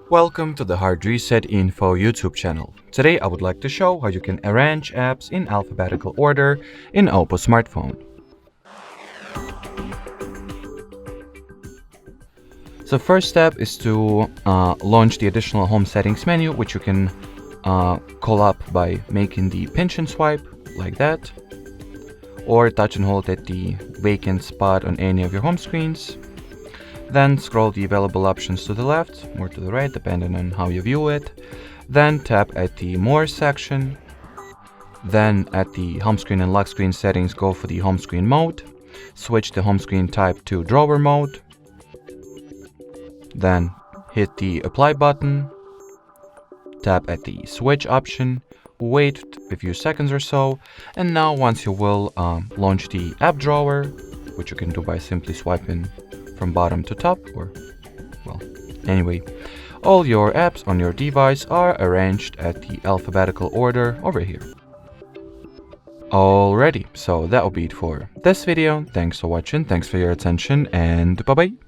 Welcome to the HardReset.Info YouTube channel. Today I would like to show how you can arrange apps in alphabetical order in OPPO smartphone. So first step is to launch the additional home settings menu, which you can call up by making the pinch and swipe like that, or touch and hold at the vacant spot on any of your home screens. Then scroll the available options to the left or to the right, depending on how you view it. Then tap at the More section. Then at the home screen and lock screen settings, go for the home screen mode. Switch the home screen type to drawer mode. Then hit the Apply button. Tap at the Switch option. Wait a few seconds or so. And now once you will launch the app drawer, which you can do by simply swiping from bottom to top, or well, anyway, all your apps on your device are arranged at the alphabetical order over here. Alrighty, so that will be it for this video. Thanks for watching, thanks for your attention, and bye bye.